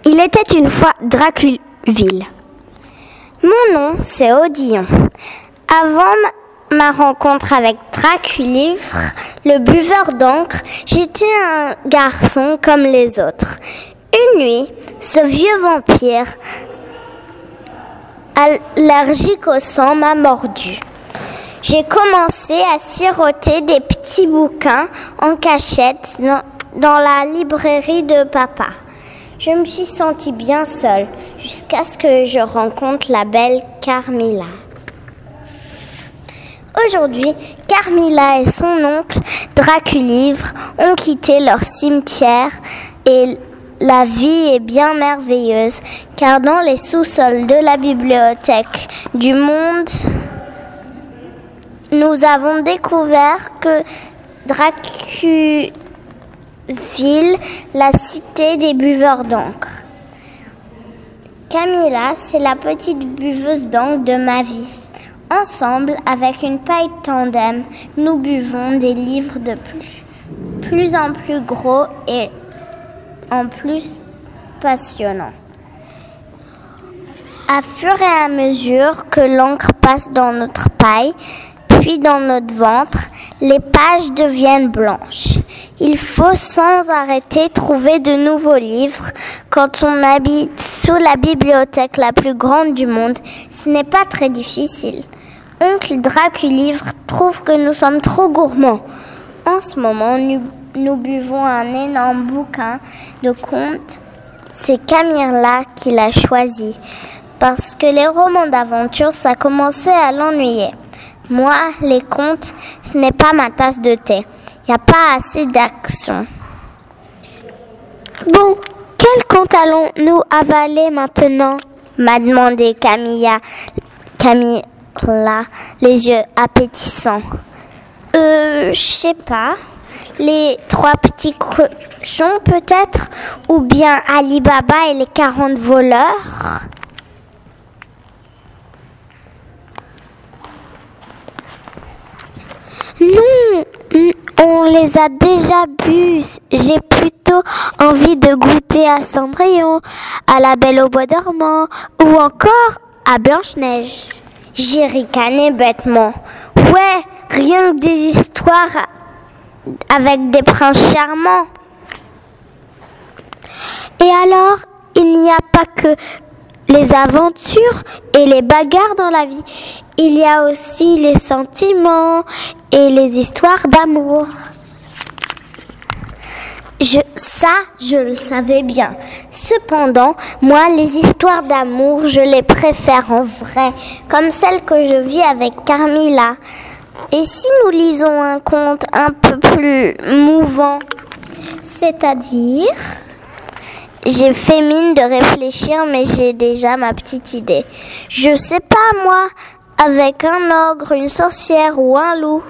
Il était une fois Draculville. Mon nom, c'est Odillon. Avant ma rencontre avec Draculivre, le buveur d'encre, j'étais un garçon comme les autres. Une nuit, ce vieux vampire, allergique au sang, m'a mordu. J'ai commencé à siroter des petits bouquins en cachette dans la librairie de papa. Je me suis sentie bien seule jusqu'à ce que je rencontre la belle Carmilla. Aujourd'hui, Carmilla et son oncle Draculivre ont quitté leur cimetière et la vie est bien merveilleuse car dans les sous-sols de la bibliothèque du monde, nous avons découvert que Dracuville, la cité des buveurs d'encre. Camilla, c'est la petite buveuse d'encre de ma vie. Ensemble, avec une paille tandem, nous buvons des livres de plus en plus gros et en plus passionnants. À fur et à mesure que l'encre passe dans notre paille, puis dans notre ventre, les pages deviennent blanches. Il faut sans arrêter trouver de nouveaux livres. Quand on habite sous la bibliothèque la plus grande du monde, ce n'est pas très difficile. Oncle Draculivre trouve que nous sommes trop gourmands. En ce moment, nous buvons un énorme bouquin de contes. C'est Camilla qui l'a choisi, parce que les romans d'aventure, ça commençait à l'ennuyer. Moi, les contes, ce n'est pas ma tasse de thé. Il n'y a pas assez d'action. Bon, quel conte allons-nous avaler maintenant? M'a demandé Camilla, les yeux appétissants. Je sais pas. Les 3 petits cochons peut-être? Ou bien Ali Baba et les 40 voleurs? Non, on les a déjà bu. J'ai plutôt envie de goûter à Cendrillon, à la Belle au bois dormant ou encore à Blanche-Neige. J'ai ricané bêtement. Ouais, rien que des histoires avec des princes charmants. Et alors, il n'y a pas que les aventures et les bagarres dans la vie. Il y a aussi les sentiments et les histoires d'amour. Je le savais bien. Cependant, moi, les histoires d'amour, je les préfère en vrai, comme celle que je vis avec Carmilla. Et si nous lisons un conte un peu plus mouvant, c'est-à-dire... J'ai fait mine de réfléchir, mais j'ai déjà ma petite idée. Je sais pas, moi, avec un ogre, une sorcière ou un loup.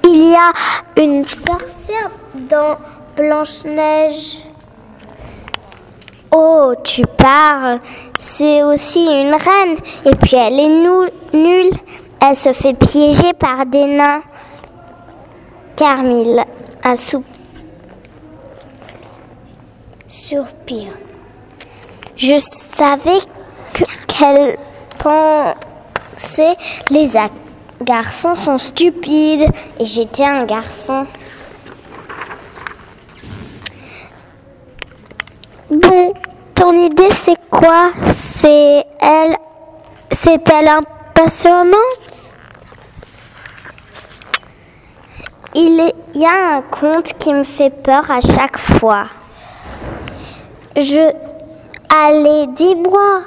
Il y a une sorcière dans Blanche-Neige. Oh, tu parles. C'est aussi une reine. Et puis elle est nulle. Elle se fait piéger par des nains. Carmilla a soupir. Je savais qu'elle pensait les garçons sont stupides et j'étais un garçon. Bon, ton idée c'est quoi? C'est-elle impressionnante? Il y a un conte qui me fait peur à chaque fois. Allez, dis-moi.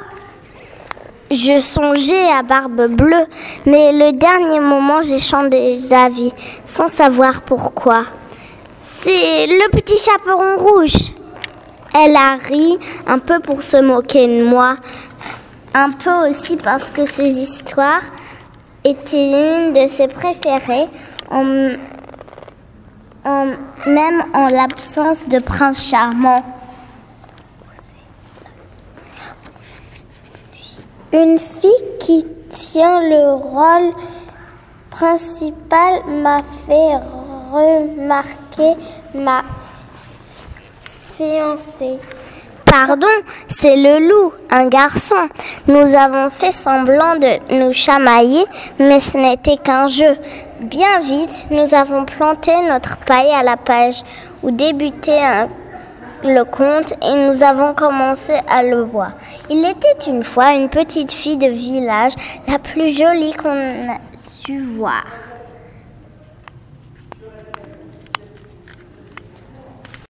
Je songeais à Barbe Bleue, mais le dernier moment, j'ai changé d'avis, sans savoir pourquoi. C'est le petit chaperon rouge. Elle a ri, un peu pour se moquer de moi, un peu aussi parce que ses histoires étaient une de ses préférées, même en l'absence de prince charmant. Une fille qui tient le rôle principal m'a fait remarquer fiancé. Pardon, c'est le loup, un garçon. Nous avons fait semblant de nous chamailler, mais ce n'était qu'un jeu. Bien vite, nous avons planté notre paille à la page où débutait le conte et nous avons commencé à le voir. Il était une fois une petite fille de village, la plus jolie qu'on a su voir.